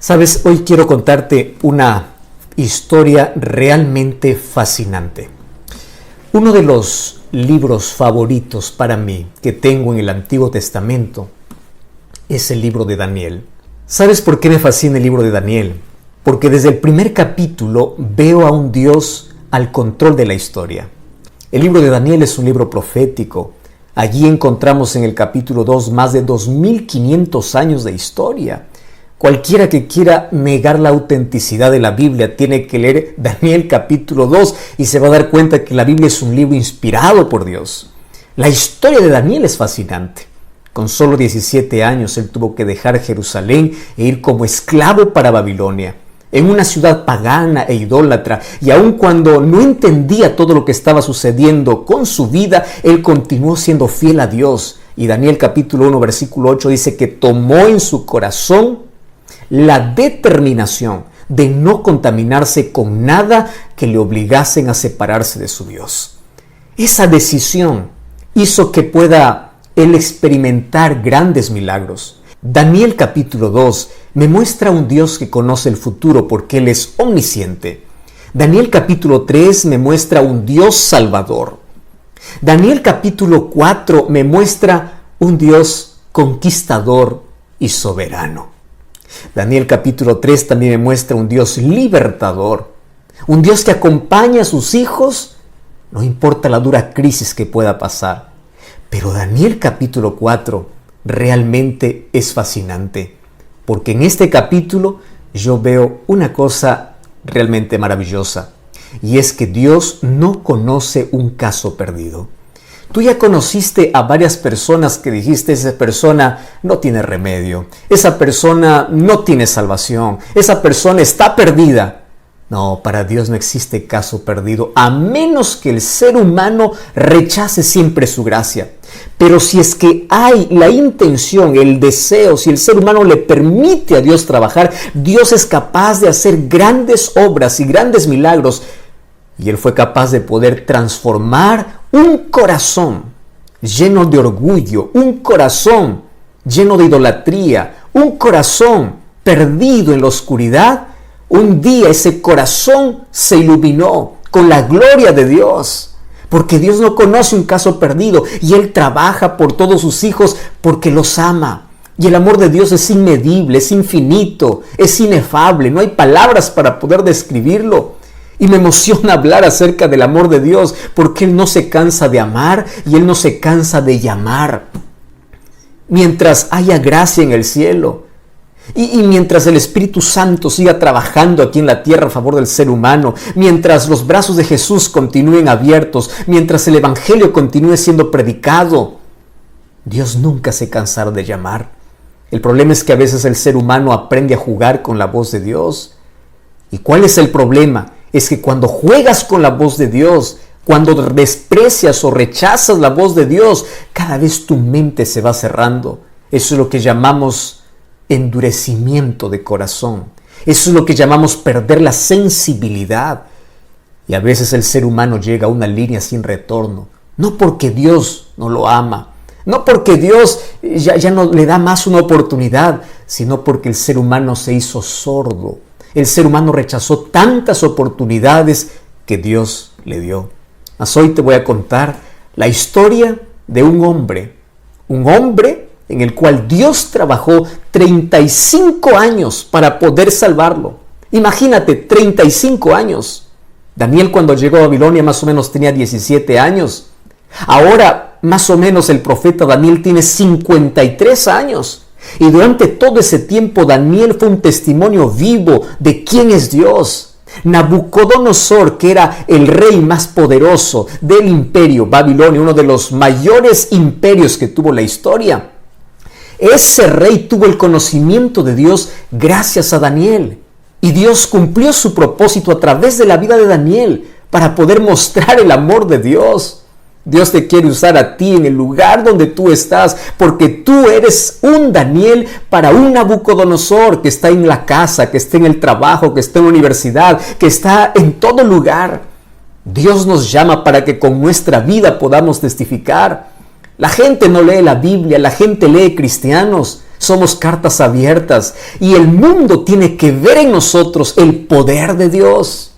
Sabes, hoy quiero contarte una historia realmente fascinante. Uno de los libros favoritos para mí que tengo en el Antiguo Testamento es el libro de Daniel. ¿Sabes por qué me fascina el libro de Daniel? Porque desde el primer capítulo veo a un Dios al control de la historia. El libro de Daniel es un libro profético. Allí encontramos en el capítulo 2 más de 2500 años de historia. Cualquiera que quiera negar la autenticidad de la Biblia tiene que leer Daniel capítulo 2 y se va a dar cuenta que la Biblia es un libro inspirado por Dios. La historia de Daniel es fascinante. Con solo 17 años él tuvo que dejar Jerusalén e ir como esclavo para Babilonia, en una ciudad pagana e idólatra, y aun cuando no entendía todo lo que estaba sucediendo con su vida, él continuó siendo fiel a Dios. Y Daniel capítulo 1 versículo 8 dice que tomó en su corazón la determinación de no contaminarse con nada que le obligasen a separarse de su Dios. Esa decisión hizo que pueda él experimentar grandes milagros. Daniel capítulo 2 me muestra un Dios que conoce el futuro porque Él es omnisciente. Daniel capítulo 3 me muestra un Dios salvador. Daniel capítulo 4 me muestra un Dios conquistador y soberano. Daniel capítulo 3 también me muestra un Dios libertador, un Dios que acompaña a sus hijos, no importa la dura crisis que pueda pasar. Pero Daniel capítulo 4 realmente es fascinante, porque en este capítulo yo veo una cosa realmente maravillosa, y es que Dios no conoce un caso perdido. Tú ya conociste a varias personas que dijiste, esa persona no tiene remedio, esa persona no tiene salvación, esa persona está perdida. No, para Dios no existe caso perdido, a menos que el ser humano rechace siempre su gracia. Pero si es que hay la intención, el deseo, si el ser humano le permite a Dios trabajar, Dios es capaz de hacer grandes obras y grandes milagros. Y Él fue capaz de poder transformar un corazón lleno de orgullo, un corazón lleno de idolatría, un corazón perdido en la oscuridad. Un día ese corazón se iluminó con la gloria de Dios, porque Dios no conoce un caso perdido y Él trabaja por todos sus hijos porque los ama. Y el amor de Dios es inmedible, es infinito, es inefable, no hay palabras para poder describirlo. Y me emociona hablar acerca del amor de Dios porque Él no se cansa de amar y Él no se cansa de llamar. Mientras haya gracia en el cielo, y mientras el Espíritu Santo siga trabajando aquí en la tierra a favor del ser humano, mientras los brazos de Jesús continúen abiertos, mientras el Evangelio continúe siendo predicado, Dios nunca se cansará de llamar. El problema es que a veces el ser humano aprende a jugar con la voz de Dios. ¿Y cuál es el problema? Es que cuando juegas con la voz de Dios, cuando desprecias o rechazas la voz de Dios, cada vez tu mente se va cerrando. Eso es lo que llamamos endurecimiento de corazón. Eso es lo que llamamos perder la sensibilidad. Y a veces el ser humano llega a una línea sin retorno. No porque Dios no lo ama, no porque Dios ya no le da más una oportunidad, sino porque el ser humano se hizo sordo. El ser humano rechazó tantas oportunidades que Dios le dio. Mas hoy te voy a contar la historia de un hombre en el cual Dios trabajó 35 años para poder salvarlo. Imagínate, 35 años. Daniel cuando llegó a Babilonia más o menos tenía 17 años. Ahora más o menos el profeta Daniel tiene 53 años. Y durante todo ese tiempo Daniel fue un testimonio vivo de quién es Dios. Nabucodonosor, que era el rey más poderoso del imperio Babilonia, uno de los mayores imperios que tuvo la historia, ese rey tuvo el conocimiento de Dios gracias a Daniel. Y Dios cumplió su propósito a través de la vida de Daniel para poder mostrar el amor de Dios. Dios te quiere usar a ti en el lugar donde tú estás, porque tú eres un Daniel para un Nabucodonosor que está en la casa, que está en el trabajo, que está en la universidad, que está en todo lugar. Dios nos llama para que con nuestra vida podamos testificar. La gente no lee la Biblia, la gente lee cristianos. Somos cartas abiertas y el mundo tiene que ver en nosotros el poder de Dios.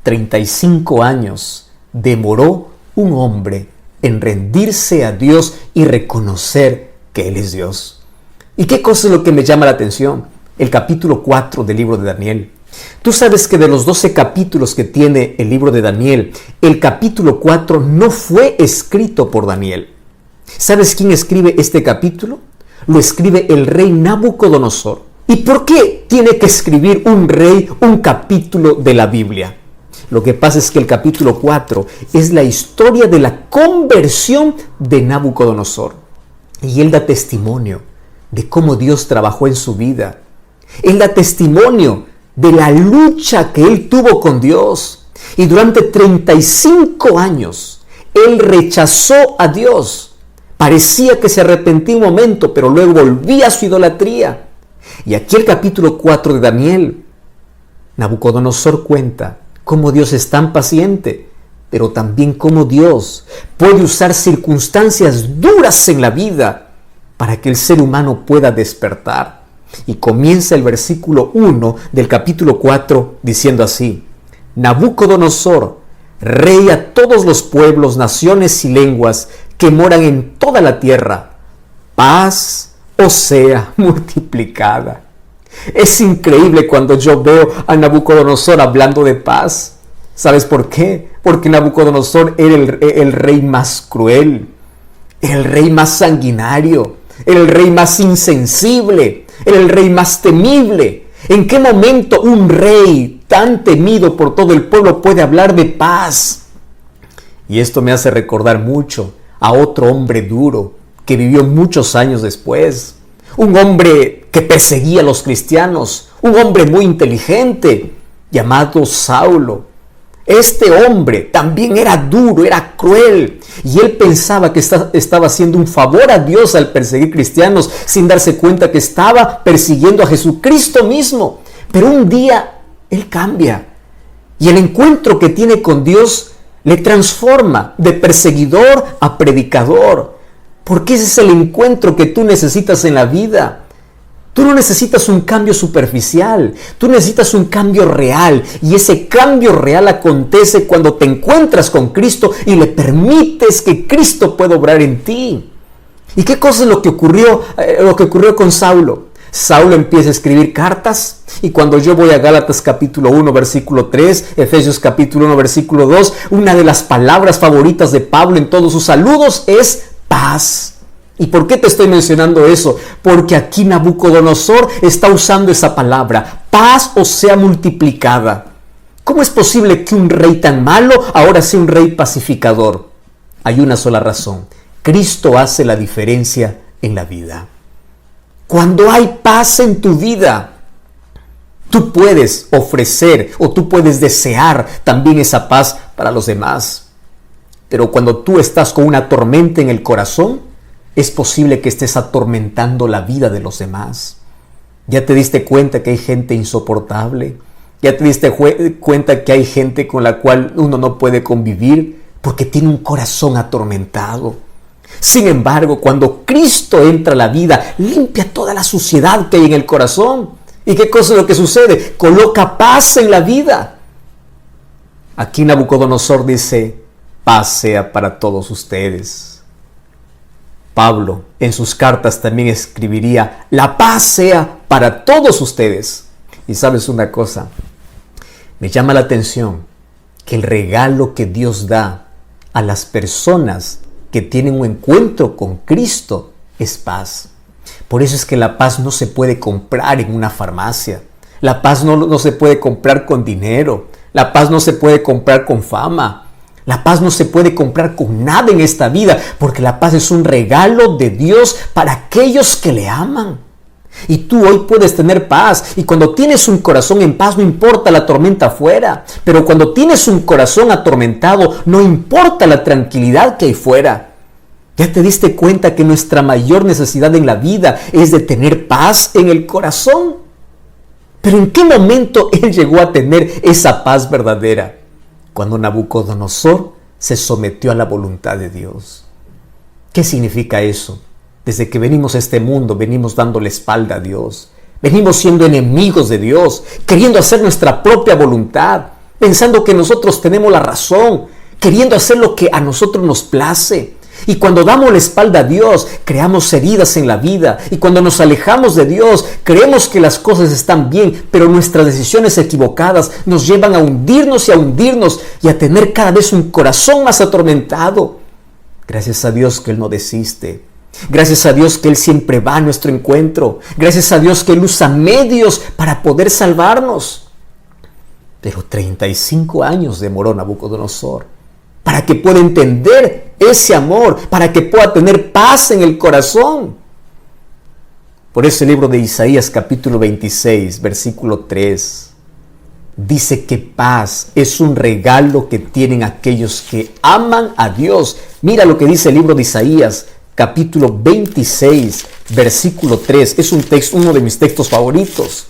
35 años demoró un hombre en rendirse a Dios y reconocer que Él es Dios. ¿Y qué cosa es lo que me llama la atención? El capítulo 4 del libro de Daniel. Tú sabes que de los 12 capítulos que tiene el libro de Daniel, el capítulo 4 no fue escrito por Daniel. ¿Sabes quién escribe este capítulo? Lo escribe el rey Nabucodonosor. ¿Y por qué tiene que escribir un rey un capítulo de la Biblia? Lo que pasa es que el capítulo 4 es la historia de la conversión de Nabucodonosor. Y él da testimonio de cómo Dios trabajó en su vida. Él da testimonio de la lucha que él tuvo con Dios. Y durante 35 años, él rechazó a Dios. Parecía que se arrepentía un momento, pero luego volvía a su idolatría. Y aquí el capítulo 4 de Daniel, Nabucodonosor cuenta cómo Dios es tan paciente, pero también cómo Dios puede usar circunstancias duras en la vida para que el ser humano pueda despertar. Y comienza el versículo 1 del capítulo 4 diciendo así: Nabucodonosor, rey a todos los pueblos, naciones y lenguas que moran en toda la tierra, paz os sea multiplicada. Es increíble cuando yo veo a Nabucodonosor hablando de paz. ¿Sabes por qué? Porque Nabucodonosor era el rey más cruel, era el rey más sanguinario, era el rey más insensible, era el rey más temible. ¿En qué momento un rey tan temido por todo el pueblo puede hablar de paz? Y esto me hace recordar mucho a otro hombre duro que vivió muchos años después. Un hombre que perseguía a los cristianos, un hombre muy inteligente, llamado Saulo. Este hombre también era duro, era cruel, y él pensaba que estaba haciendo un favor a Dios al perseguir cristianos, sin darse cuenta que estaba persiguiendo a Jesucristo mismo. Pero un día él cambia, y el encuentro que tiene con Dios le transforma de perseguidor a predicador. Porque ese es el encuentro que tú necesitas en la vida. Tú no necesitas un cambio superficial, tú necesitas un cambio real. Y ese cambio real acontece cuando te encuentras con Cristo y le permites que Cristo pueda obrar en ti. ¿Y qué cosa es lo que ocurrió con Saulo? Saulo empieza a escribir cartas, y cuando yo voy a Gálatas capítulo 1 versículo 3, Efesios capítulo 1 versículo 2, una de las palabras favoritas de Pablo en todos sus saludos es paz. ¿Y por qué te estoy mencionando eso? Porque aquí Nabucodonosor está usando esa palabra, paz o sea multiplicada. ¿Cómo es posible que un rey tan malo ahora sea un rey pacificador? Hay una sola razón: Cristo hace la diferencia en la vida. Cuando hay paz en tu vida, tú puedes ofrecer o tú puedes desear también esa paz para los demás. Pero cuando tú estás con una tormenta en el corazón, es posible que estés atormentando la vida de los demás. ¿Ya te diste cuenta que hay gente insoportable? ¿Ya te diste cuenta que hay gente con la cual uno no puede convivir porque tiene un corazón atormentado? Sin embargo, cuando Cristo entra a la vida, limpia toda la suciedad que hay en el corazón. ¿Y qué cosa es lo que sucede? Coloca paz en la vida. Aquí Nabucodonosor dice: paz sea para todos ustedes. Pablo en sus cartas también escribiría: la paz sea para todos ustedes. Y sabes una cosa, me llama la atención que el regalo que Dios da a las personas que tienen un encuentro con Cristo es paz. Por eso es que la paz no se puede comprar en una farmacia. La paz no se puede comprar con dinero. La paz no se puede comprar con fama. La paz no se puede comprar con nada en esta vida, porque la paz es un regalo de Dios para aquellos que le aman. Y tú hoy puedes tener paz, y cuando tienes un corazón en paz no importa la tormenta afuera, pero cuando tienes un corazón atormentado no importa la tranquilidad que hay fuera. ¿Ya te diste cuenta que nuestra mayor necesidad en la vida es de tener paz en el corazón? Pero ¿en qué momento él llegó a tener esa paz verdadera? Cuando Nabucodonosor se sometió a la voluntad de Dios. ¿Qué significa eso? Desde que venimos a este mundo, venimos dando la espalda a Dios. Venimos siendo enemigos de Dios, queriendo hacer nuestra propia voluntad, pensando que nosotros tenemos la razón, queriendo hacer lo que a nosotros nos place. Y cuando damos la espalda a Dios, creamos heridas en la vida. Y cuando nos alejamos de Dios, creemos que las cosas están bien, pero nuestras decisiones equivocadas nos llevan a hundirnos y a tener cada vez un corazón más atormentado. Gracias a Dios que Él no desiste. Gracias a Dios que Él siempre va a nuestro encuentro. Gracias a Dios que Él usa medios para poder salvarnos. Pero 35 años demoró Nabucodonosor para que pueda entender ese amor, para que pueda tener paz en el corazón. Por eso el libro de Isaías capítulo 26, versículo 3, dice que paz es un regalo que tienen aquellos que aman a Dios. Mira lo que dice el libro de Isaías capítulo 26, versículo 3. Es uno de mis textos favoritos.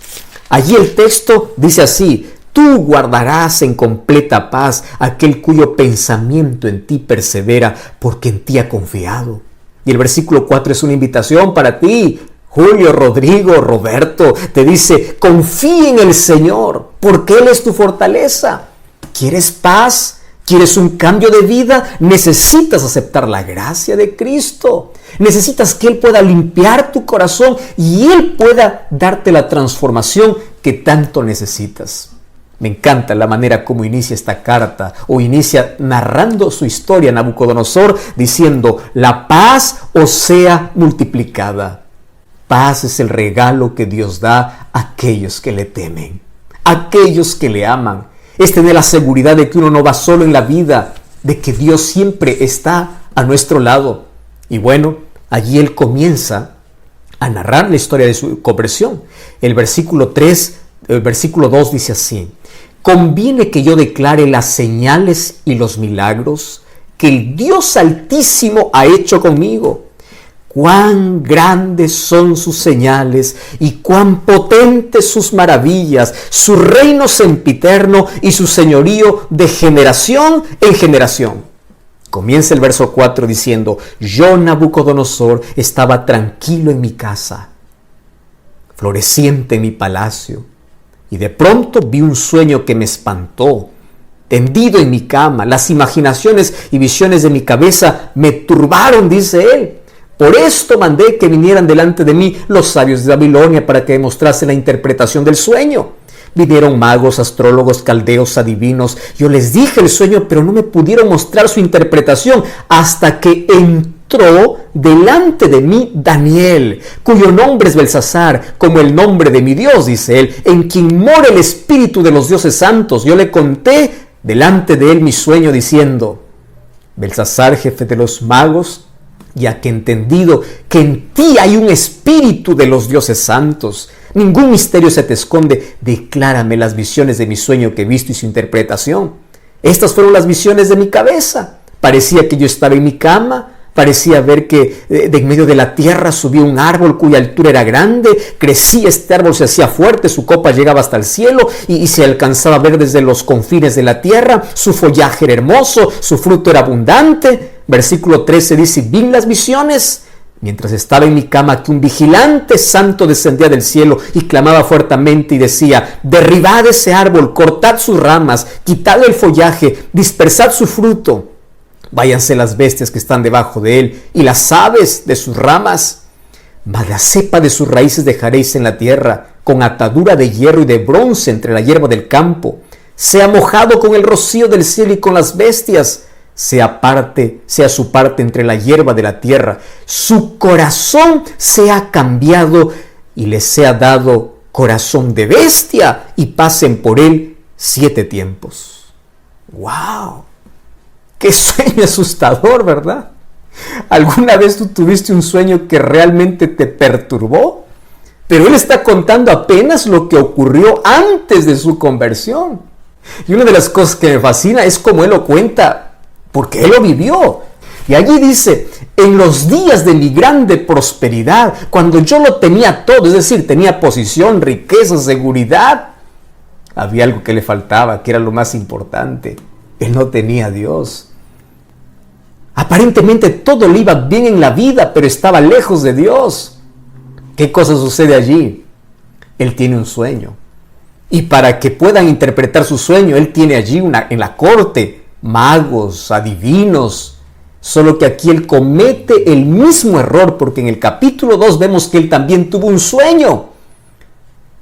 Allí el texto dice así: tú guardarás en completa paz aquel cuyo pensamiento en ti persevera, porque en ti ha confiado. Y el versículo 4 es una invitación para ti, Julio, Rodrigo, Roberto. Te dice: confía en el Señor, porque Él es tu fortaleza. ¿Quieres paz? ¿Quieres un cambio de vida? Necesitas aceptar la gracia de Cristo. Necesitas que Él pueda limpiar tu corazón y Él pueda darte la transformación que tanto necesitas. Me encanta la manera como inicia esta carta, o inicia narrando su historia Nabucodonosor, diciendo: la paz os sea multiplicada. Paz es el regalo que Dios da a aquellos que le temen, a aquellos que le aman. Es tener la seguridad de que uno no va solo en la vida, de que Dios siempre está a nuestro lado. Y bueno, allí él comienza a narrar la historia de su conversión. El versículo 2 dice así: conviene que yo declare las señales y los milagros que el Dios Altísimo ha hecho conmigo. Cuán grandes son sus señales y cuán potentes sus maravillas, su reino sempiterno y su señorío de generación en generación. Comienza el verso 4 diciendo: yo, Nabucodonosor, estaba tranquilo en mi casa, floreciente en mi palacio, y de pronto vi un sueño que me espantó. Tendido en mi cama, las imaginaciones y visiones de mi cabeza me turbaron, dice él. Por esto mandé que vinieran delante de mí los sabios de Babilonia para que demostrase la interpretación del sueño. Vinieron magos, astrólogos, caldeos, adivinos. Yo les dije el sueño, pero no me pudieron mostrar su interpretación hasta que entró delante de mí Daniel, cuyo nombre es Belsasar, como el nombre de mi Dios, dice él, en quien mora el espíritu de los dioses santos. Yo le conté delante de él mi sueño, diciendo: Belsasar, jefe de los magos, ya que he entendido que en ti hay un espíritu de los dioses santos, ningún misterio se te esconde, declárame las visiones de mi sueño que he visto y su interpretación. Estas fueron las visiones de mi cabeza. Parecía que yo estaba en mi cama, parecía ver que de en medio de la tierra subía un árbol cuya altura era grande, crecía este árbol, se hacía fuerte, su copa llegaba hasta el cielo y se alcanzaba a ver desde los confines de la tierra, su follaje era hermoso, su fruto era abundante. Versículo 13 dice: vi las visiones mientras estaba en mi cama, que un vigilante santo descendía del cielo y clamaba fuertemente y decía: derribad ese árbol, cortad sus ramas, quitad el follaje, dispersad su fruto. Váyanse las bestias que están debajo de él y las aves de sus ramas. Mas la cepa de sus raíces dejaréis en la tierra, con atadura de hierro y de bronce entre la hierba del campo. Sea mojado con el rocío del cielo y con las bestias. Sea su parte entre la hierba de la tierra. Su corazón sea cambiado y les sea dado corazón de bestia, y pasen por él 7 tiempos. ¡Wow! ¡Qué sueño asustador!, ¿verdad? ¿Alguna vez tú tuviste un sueño que realmente te perturbó? Pero él está contando apenas lo que ocurrió antes de su conversión. Y una de las cosas que me fascina es cómo él lo cuenta, porque él lo vivió. Y allí dice: en los días de mi grande prosperidad, cuando yo lo tenía todo, es decir, tenía posición, riqueza, seguridad, había algo que le faltaba, que era lo más importante: él no tenía a Dios. Aparentemente todo le iba bien en la vida, pero estaba lejos de Dios. ¿Qué cosa sucede allí? Él tiene un sueño. Y para que puedan interpretar su sueño, él tiene allí en la corte magos, adivinos. Solo que aquí él comete el mismo error, porque en el capítulo 2 vemos que él también tuvo un sueño.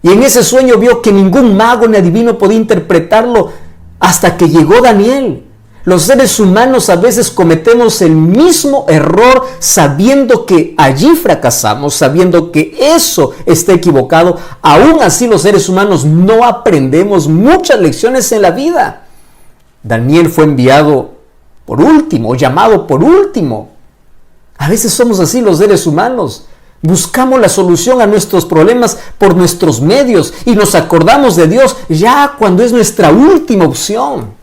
Y en ese sueño vio que ningún mago ni adivino podía interpretarlo hasta que llegó Daniel. Los seres humanos a veces cometemos el mismo error sabiendo que allí fracasamos, sabiendo que eso está equivocado. Aún así los seres humanos no aprendemos muchas lecciones en la vida. Daniel fue enviado por último, llamado por último. A veces somos así los seres humanos. Buscamos la solución a nuestros problemas por nuestros medios y nos acordamos de Dios ya cuando es nuestra última opción.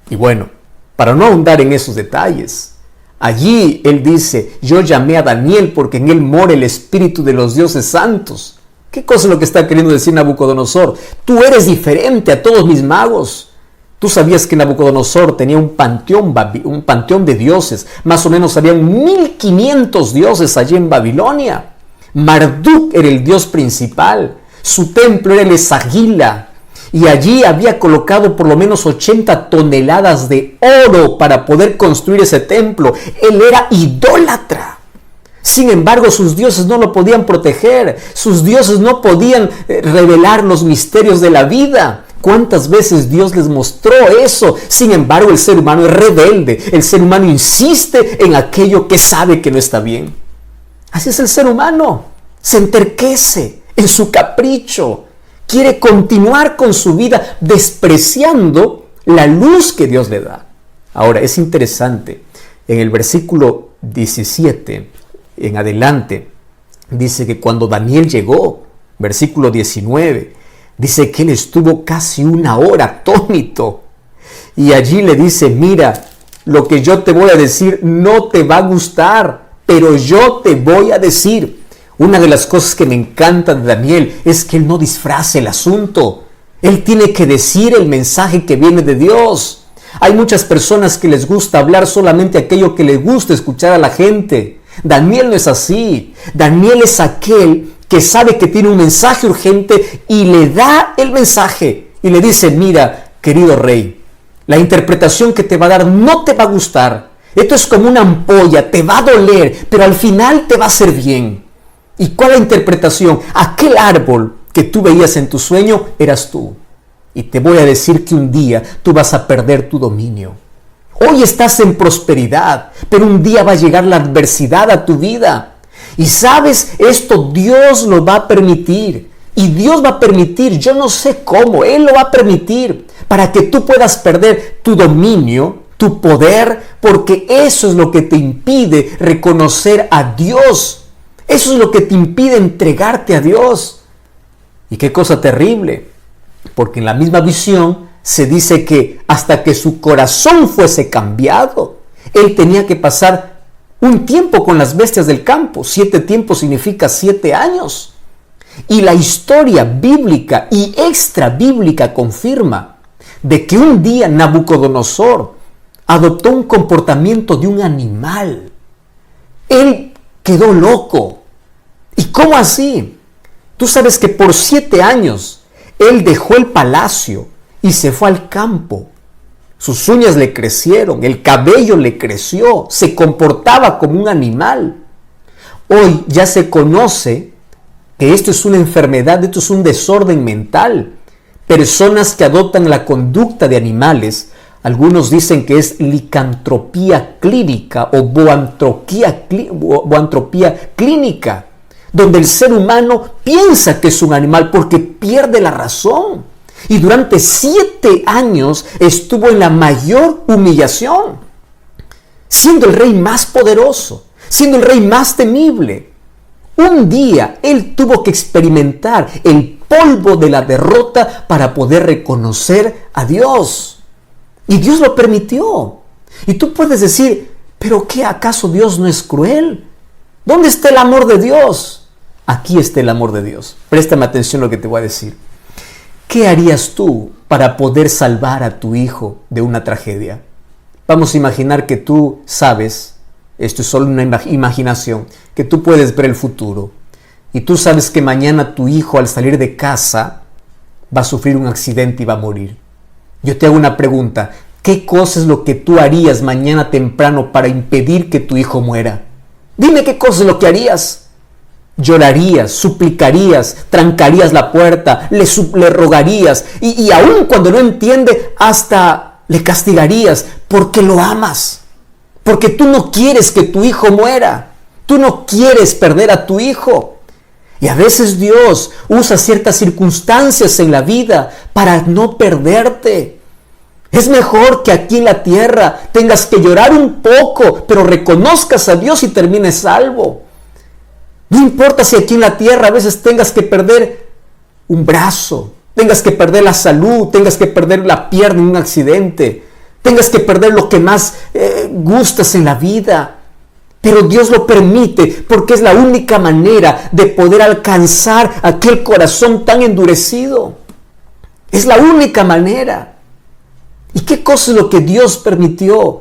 Y bueno, para no ahondar en esos detalles, allí él dice, yo llamé a Daniel porque en él mora el espíritu de los dioses santos. ¿Qué cosa es lo que está queriendo decir Nabucodonosor? Tú eres diferente a todos mis magos. Tú sabías que Nabucodonosor tenía un panteón de dioses. Más o menos habían 1500 dioses allí en Babilonia. Marduk era el dios principal. Su templo era el Esagila. Y allí había colocado por lo menos 80 toneladas de oro para poder construir ese templo. Él era idólatra. Sin embargo, sus dioses no lo podían proteger. Sus dioses no podían revelar los misterios de la vida. ¿Cuántas veces Dios les mostró eso? Sin embargo, el ser humano es rebelde. El ser humano insiste en aquello que sabe que no está bien. Así es el ser humano. Se enterquece en su capricho. Quiere continuar con su vida despreciando la luz que Dios le da. Ahora, es interesante. En el versículo 17 en adelante, dice que cuando Daniel llegó, versículo 19, dice que él estuvo casi una hora atónito. Y allí le dice, mira, lo que yo te voy a decir no te va a gustar, pero yo te voy a decir. Una de las cosas que me encanta de Daniel es que él no disfraza el asunto. Él tiene que decir el mensaje que viene de Dios. Hay muchas personas que les gusta hablar solamente aquello que les gusta escuchar a la gente. Daniel no es así. Daniel es aquel que sabe que tiene un mensaje urgente y le da el mensaje. Y le dice, mira, querido rey, la interpretación que te va a dar no te va a gustar. Esto es como una ampolla, te va a doler, pero al final te va a hacer bien. ¿Y cuál es la interpretación? Aquel árbol que tú veías en tu sueño eras tú. Y te voy a decir que un día tú vas a perder tu dominio. Hoy estás en prosperidad, pero un día va a llegar la adversidad a tu vida. Y sabes, esto Dios lo va a permitir. Y Dios va a permitir, yo no sé cómo, Él lo va a permitir para que tú puedas perder tu dominio, tu poder, porque eso es lo que te impide reconocer a Dios. Eso es lo que te impide entregarte a Dios. Y qué cosa terrible, porque en la misma visión se dice que hasta que su corazón fuese cambiado, él tenía que pasar un tiempo con las bestias del campo. 7 tiempos significa 7 años. Y la historia bíblica y extra bíblica confirma de que un día Nabucodonosor adoptó un comportamiento de un animal. Él quedó loco. ¿Y cómo así? Tú sabes que por 7 años él dejó el palacio y se fue al campo. Sus uñas le crecieron, el cabello le creció, se comportaba como un animal. Hoy ya se conoce que esto es una enfermedad, esto es un desorden mental. Personas que adoptan la conducta de animales, algunos dicen que es licantropía clínica o boantropía clínica, donde el ser humano piensa que es un animal porque pierde la razón. Y durante 7 años estuvo en la mayor humillación, siendo el rey más poderoso, siendo el rey más temible. Un día él tuvo que experimentar el polvo de la derrota para poder reconocer a Dios. Y Dios lo permitió. Y tú puedes decir, ¿pero qué? ¿Acaso Dios no es cruel? ¿Dónde está el amor de Dios? Aquí está el amor de Dios. Préstame atención a lo que te voy a decir. ¿Qué harías tú para poder salvar a tu hijo de una tragedia? Vamos a imaginar que tú sabes, esto es solo una imaginación, que tú puedes ver el futuro. Y tú sabes que mañana tu hijo al salir de casa va a sufrir un accidente y va a morir. Yo te hago una pregunta. ¿Qué cosa es lo que tú harías mañana temprano para impedir que tu hijo muera? Dime qué cosa es lo que harías. Llorarías, suplicarías, trancarías la puerta, le rogarías y aun cuando no entiende, hasta le castigarías porque lo amas. Porque tú no quieres que tu hijo muera. Tú no quieres perder a tu hijo. Y a veces Dios usa ciertas circunstancias en la vida para no perderte. Es mejor que aquí en la tierra tengas que llorar un poco, pero reconozcas a Dios y termines salvo. No importa si aquí en la tierra a veces tengas que perder un brazo, tengas que perder la salud, tengas que perder la pierna en un accidente, tengas que perder lo que más gustas en la vida. Pero Dios lo permite porque es la única manera de poder alcanzar aquel corazón tan endurecido. Es la única manera. ¿Y qué cosa es lo que Dios permitió?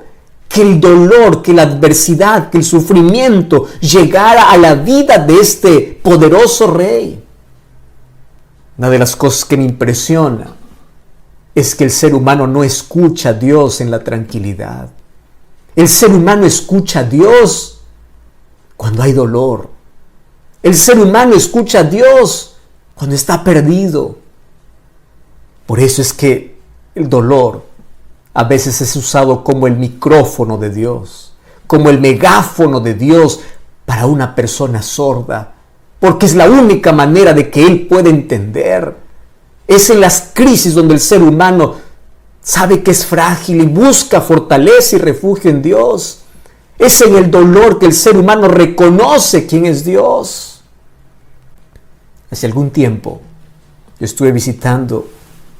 Que el dolor, que la adversidad, que el sufrimiento llegara a la vida de este poderoso rey. Una de las cosas que me impresiona es que el ser humano no escucha a Dios en la tranquilidad. El ser humano escucha a Dios cuando hay dolor. El ser humano escucha a Dios cuando está perdido. Por eso es que el dolor a veces es usado como el micrófono de Dios, como el megáfono de Dios para una persona sorda, porque es la única manera de que Él pueda entender. Es en las crisis donde el ser humano sabe que es frágil y busca fortaleza y refugio en Dios. Es en el dolor que el ser humano reconoce quién es Dios. Hace algún tiempo yo estuve visitando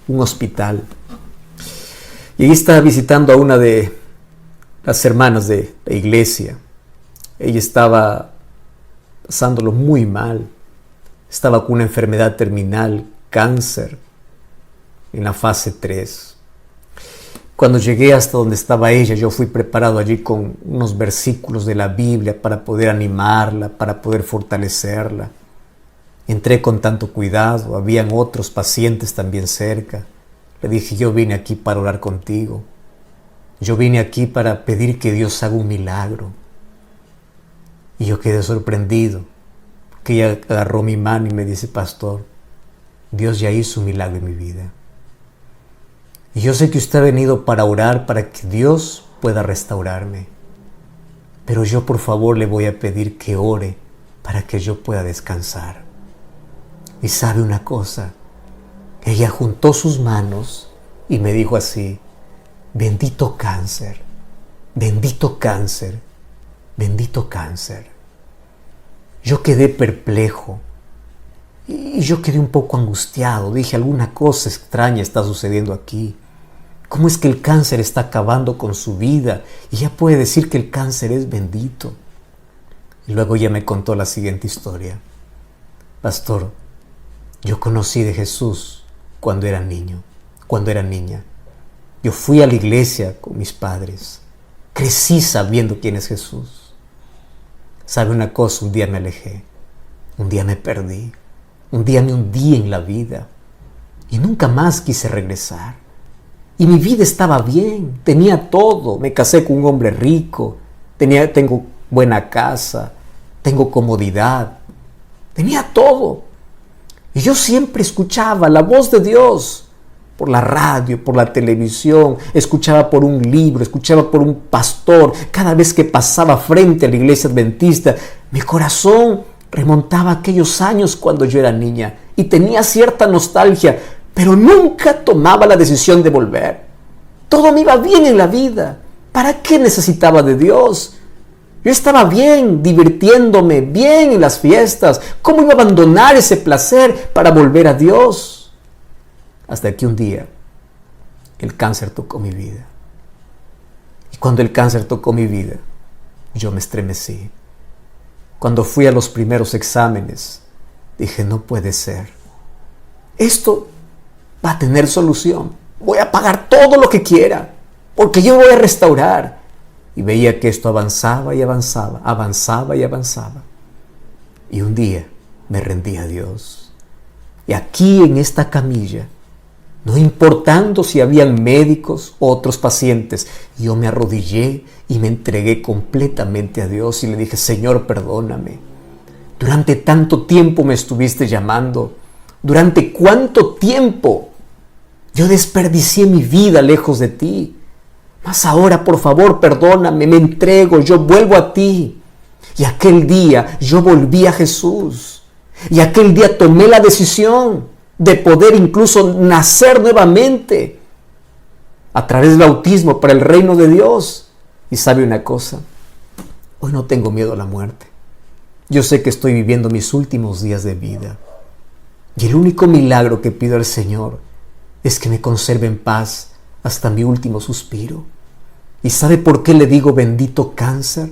un hospital y ahí estaba visitando a una de las hermanas de la iglesia. Ella estaba pasándolo muy mal. Estaba con una enfermedad terminal, cáncer, en la fase 3. Cuando llegué hasta donde estaba ella, yo fui preparado allí con unos versículos de la Biblia para poder animarla, para poder fortalecerla. Entré con tanto cuidado, habían otros pacientes también cerca. Le dije, yo vine aquí para orar contigo. Yo vine aquí para pedir que Dios haga un milagro. Y yo quedé sorprendido, porque ella agarró mi mano y me dice, pastor, Dios ya hizo un milagro en mi vida. Y yo sé que usted ha venido para orar, para que Dios pueda restaurarme. Pero yo por favor le voy a pedir que ore para que yo pueda descansar. Y sabe una cosa, ella juntó sus manos y me dijo así, bendito cáncer, bendito cáncer, bendito cáncer. Yo quedé perplejo y yo quedé un poco angustiado. Dije, alguna cosa extraña está sucediendo aquí. ¿Cómo es que el cáncer está acabando con su vida? Y ella puede decir que el cáncer es bendito. Y luego ella me contó la siguiente historia. Pastor, yo conocí de Jesús cuando era niño, cuando era niña. Yo fui a la iglesia con mis padres. Crecí sabiendo quién es Jesús. ¿Sabe una cosa? Un día me alejé. Un día me perdí. Un día me hundí en la vida. Y nunca más quise regresar. Y mi vida estaba bien, tenía todo. Me casé con un hombre rico, tengo buena casa, tengo comodidad, tenía todo. Y yo siempre escuchaba la voz de Dios por la radio, por la televisión, escuchaba por un libro, escuchaba por un pastor. Cada vez que pasaba frente a la iglesia adventista, mi corazón remontaba a aquellos años cuando yo era niña y tenía cierta nostalgia, pero nunca tomaba la decisión de volver. Todo me iba bien en la vida. ¿Para qué necesitaba de Dios? Yo estaba bien, divirtiéndome, bien en las fiestas. ¿Cómo iba a abandonar ese placer para volver a Dios? Hasta que un día el cáncer tocó mi vida. Y cuando el cáncer tocó mi vida, yo me estremecí. Cuando fui a los primeros exámenes, dije, no puede ser. Esto va a tener solución. Voy a pagar todo lo que quiera. porque yo voy a restaurar. Y veía que esto avanzaba y avanzaba, avanzaba y avanzaba. Y un día me rendí a Dios. Y aquí en esta camilla, no importando si habían médicos o otros pacientes, yo me arrodillé y me entregué completamente a Dios y le dije: Señor, perdóname. Durante tanto tiempo me estuviste llamando. ¿Durante cuánto tiempo yo desperdicié mi vida lejos de ti? Mas ahora, por favor, perdóname, me entrego, yo vuelvo a ti. Y aquel día yo volví a Jesús. Y aquel día tomé la decisión de poder incluso nacer nuevamente a través del bautismo para el reino de Dios. Y sabe una cosa, hoy no tengo miedo a la muerte. Yo sé que estoy viviendo mis últimos días de vida. Y el único milagro que pido al Señor es que me conserve en paz hasta mi último suspiro. ¿Y sabe por qué le digo bendito cáncer?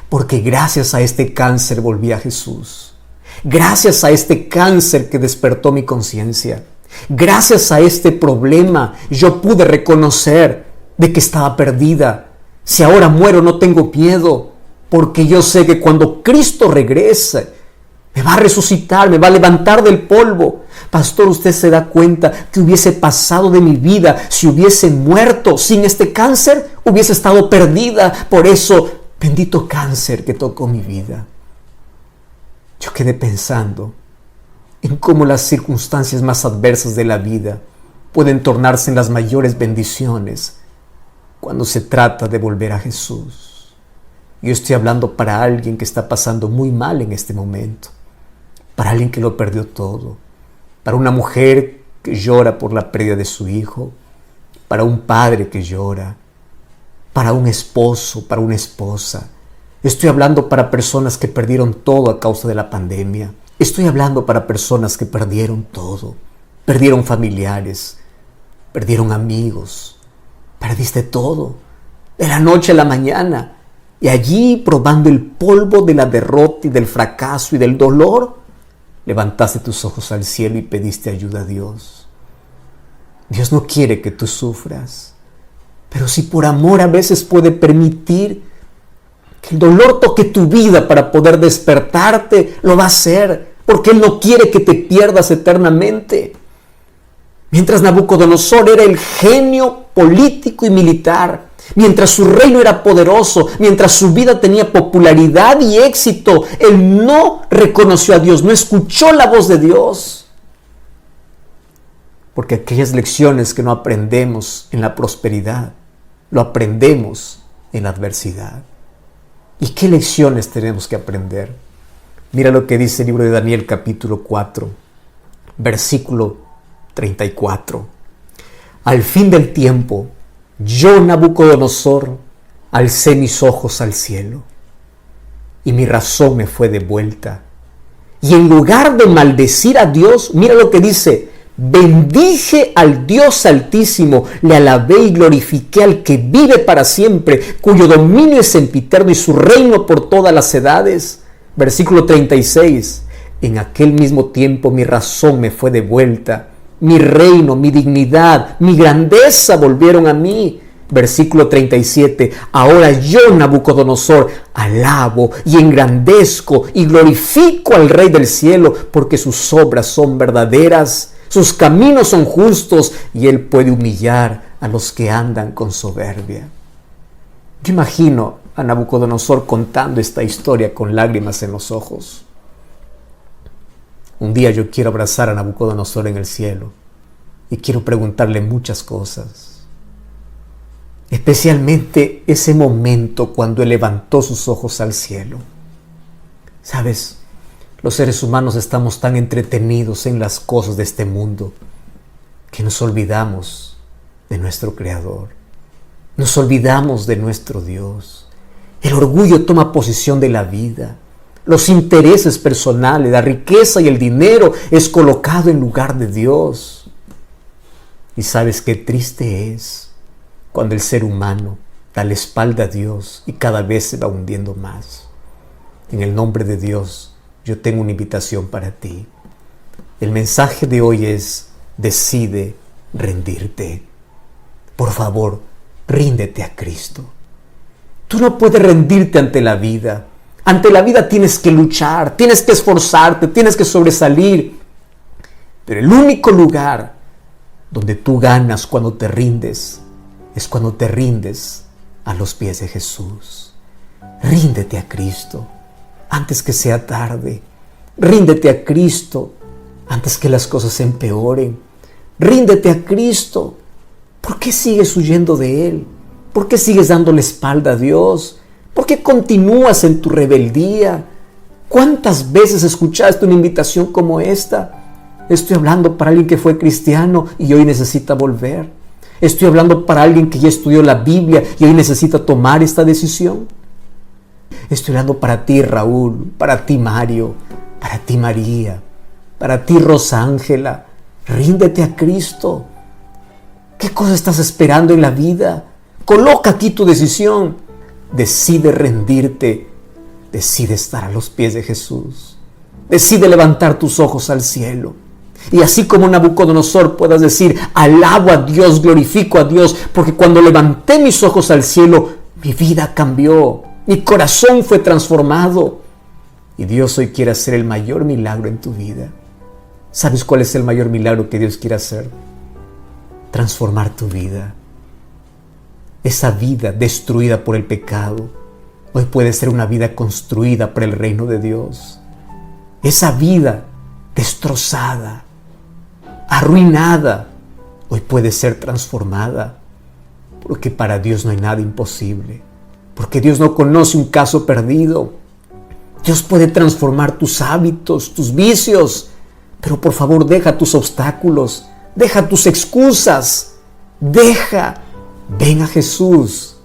Porque gracias a este cáncer volví a Jesús. Gracias a este cáncer que despertó mi conciencia. Gracias a este problema yo pude reconocer de que estaba perdida. Si ahora muero no tengo miedo, porque yo sé que cuando Cristo regrese, me va a resucitar, me va a levantar del polvo. Pastor, ¿usted se da cuenta que hubiese pasado de mi vida si hubiese muerto sin este cáncer? Hubiese estado perdida. Por eso, bendito cáncer que tocó mi vida. Yo quedé pensando en cómo las circunstancias más adversas de la vida pueden tornarse en las mayores bendiciones cuando se trata de volver a Jesús. Yo estoy hablando para alguien que está pasando muy mal en este momento, para alguien que lo perdió todo, para una mujer que llora por la pérdida de su hijo, para un padre que llora, para un esposo, para una esposa. Estoy hablando para personas que perdieron todo a causa de la pandemia. Estoy hablando para personas que perdieron todo, perdieron familiares, perdieron amigos, perdiste todo, de la noche a la mañana. Y allí, probando el polvo de la derrota y del fracaso y del dolor, levantaste tus ojos al cielo y pediste ayuda a Dios. Dios no quiere que tú sufras, pero si por amor a veces puede permitir que el dolor toque tu vida para poder despertarte, lo va a hacer, porque Él no quiere que te pierdas eternamente. Mientras Nabucodonosor era el genio político y militar, mientras su reino era poderoso, mientras su vida tenía popularidad y éxito, él no reconoció a Dios, no escuchó la voz de Dios. Porque aquellas lecciones que no aprendemos en la prosperidad, lo aprendemos en la adversidad. ¿Y qué lecciones tenemos que aprender? Mira lo que dice el libro de Daniel capítulo 4, versículo 34. Al fin del tiempo, yo, Nabucodonosor, alcé mis ojos al cielo y mi razón me fue devuelta. Y en lugar de maldecir a Dios, mira lo que dice: bendije al Dios Altísimo, le alabé y glorifiqué al que vive para siempre, cuyo dominio es sempiterno y su reino por todas las edades. Versículo 36. En aquel mismo tiempo mi razón me fue devuelta. Mi reino, mi dignidad, mi grandeza volvieron a mí. Versículo 37. Ahora yo, Nabucodonosor, alabo y engrandezco y glorifico al Rey del cielo, porque sus obras son verdaderas, sus caminos son justos, y Él puede humillar a los que andan con soberbia. Yo imagino a Nabucodonosor contando esta historia con lágrimas en los ojos. Un día yo quiero abrazar a Nabucodonosor en el cielo y quiero preguntarle muchas cosas. Especialmente ese momento cuando él levantó sus ojos al cielo. ¿Sabes? Los seres humanos estamos tan entretenidos en las cosas de este mundo que nos olvidamos de nuestro Creador. Nos olvidamos de nuestro Dios. El orgullo toma posesión de la vida. Los intereses personales, la riqueza y el dinero es colocado en lugar de Dios. Y sabes qué triste es cuando el ser humano da la espalda a Dios y cada vez se va hundiendo más. En el nombre de Dios, yo tengo una invitación para ti. El mensaje de hoy es: decide rendirte. Por favor, ríndete a Cristo. Tú no puedes rendirte ante la vida. Ante la vida tienes que luchar, tienes que esforzarte, tienes que sobresalir. Pero el único lugar donde tú ganas cuando te rindes es cuando te rindes a los pies de Jesús. Ríndete a Cristo antes que sea tarde. Ríndete a Cristo antes que las cosas se empeoren. Ríndete a Cristo. ¿Por qué sigues huyendo de Él? ¿Por qué sigues dando la espalda a Dios? ¿Por qué continúas en tu rebeldía? ¿Cuántas veces escuchaste una invitación como esta? Estoy hablando para alguien que fue cristiano y hoy necesita volver. Estoy hablando para alguien que ya estudió la Biblia y hoy necesita tomar esta decisión. Estoy hablando para ti, Raúl, para ti, Mario, para ti, María, para ti, Rosángela. Ríndete a Cristo. ¿Qué cosa estás esperando en la vida? Coloca aquí tu decisión. Decide rendirte. Decide estar a los pies de Jesús. Decide levantar tus ojos al cielo. Y así como Nabucodonosor puedas decir, alabo a Dios, glorifico a Dios, porque cuando levanté mis ojos al cielo, mi vida cambió, mi corazón fue transformado. Y Dios hoy quiere hacer el mayor milagro en tu vida. ¿Sabes cuál es el mayor milagro que Dios quiere hacer? Transformar tu vida. Esa vida destruida por el pecado, hoy puede ser una vida construida para el reino de Dios. Esa vida destrozada, arruinada, hoy puede ser transformada, porque para Dios no hay nada imposible, porque Dios no conoce un caso perdido. Dios puede transformar tus hábitos, tus vicios, pero por favor deja tus obstáculos, deja tus excusas, ven a Jesús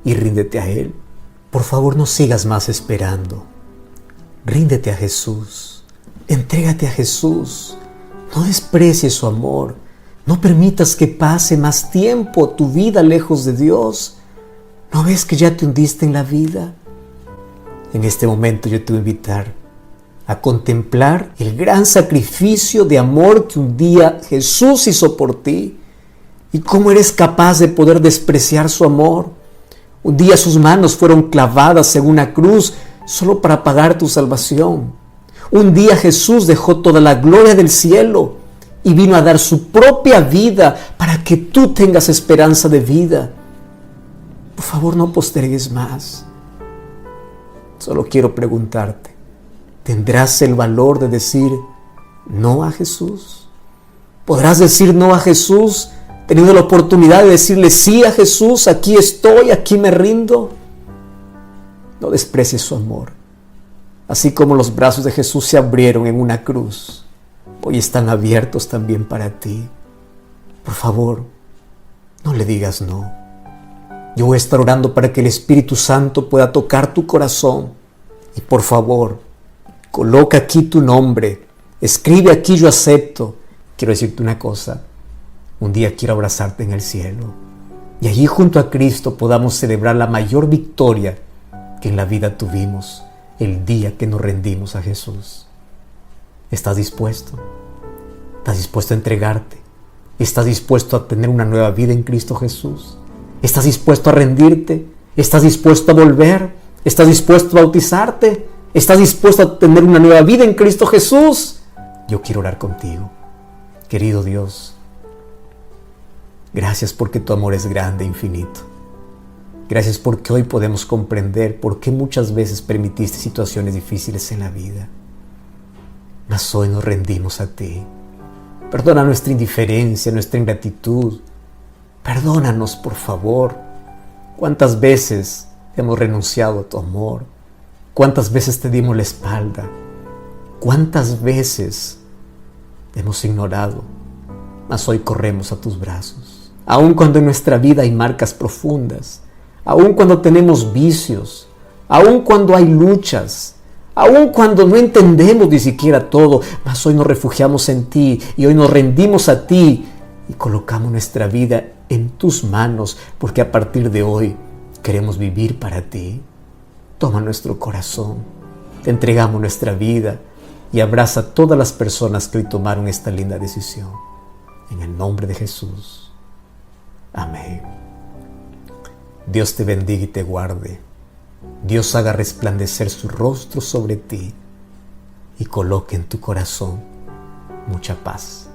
y ríndete a Él. Por favor, no sigas más esperando. Ríndete a Jesús, entrégate a Jesús. No desprecies su amor. No permitas que pase más tiempo tu vida lejos de Dios. ¿No ves que ya te hundiste en la vida? En este momento yo te voy a invitar a contemplar el gran sacrificio de amor que un día Jesús hizo por ti y cómo eres capaz de poder despreciar su amor. Un día sus manos fueron clavadas en una cruz solo para pagar tu salvación. Un día Jesús dejó toda la gloria del cielo y vino a dar su propia vida para que tú tengas esperanza de vida. Por favor, no postergues más. Solo quiero preguntarte, ¿tendrás el valor de decir no a Jesús? ¿Podrás decir no a Jesús teniendo la oportunidad de decirle sí a Jesús? Aquí estoy, aquí me rindo. No desprecies su amor. Así como los brazos de Jesús se abrieron en una cruz, hoy están abiertos también para ti. Por favor, no le digas no. Yo voy a estar orando para que el Espíritu Santo pueda tocar tu corazón. Y por favor, coloca aquí tu nombre. Escribe aquí yo acepto. Quiero decirte una cosa. Un día quiero abrazarte en el cielo. Y allí junto a Cristo podamos celebrar la mayor victoria que en la vida tuvimos el día que nos rendimos a Jesús. ¿Estás dispuesto? ¿Estás dispuesto a entregarte? ¿Estás dispuesto a tener una nueva vida en Cristo Jesús? ¿Estás dispuesto a rendirte? ¿Estás dispuesto a volver? ¿Estás dispuesto a bautizarte? ¿Estás dispuesto a tener una nueva vida en Cristo Jesús? Yo quiero orar contigo. Querido Dios, gracias porque tu amor es grande e infinito. Gracias porque hoy podemos comprender por qué muchas veces permitiste situaciones difíciles en la vida. Mas hoy nos rendimos a ti. Perdona nuestra indiferencia, nuestra ingratitud. Perdónanos, por favor. ¿Cuántas veces hemos renunciado a tu amor? ¿Cuántas veces te dimos la espalda? ¿Cuántas veces hemos ignorado? Mas hoy corremos a tus brazos. Aun cuando en nuestra vida hay marcas profundas, aun cuando tenemos vicios, aun cuando hay luchas, aun cuando no entendemos ni siquiera todo, mas hoy nos refugiamos en ti y hoy nos rendimos a ti y colocamos nuestra vida en tus manos, porque a partir de hoy queremos vivir para ti. Toma nuestro corazón, te entregamos nuestra vida y abraza a todas las personas que hoy tomaron esta linda decisión. En el nombre de Jesús. Amén. Dios te bendiga y te guarde. Dios haga resplandecer su rostro sobre ti y coloque en tu corazón mucha paz.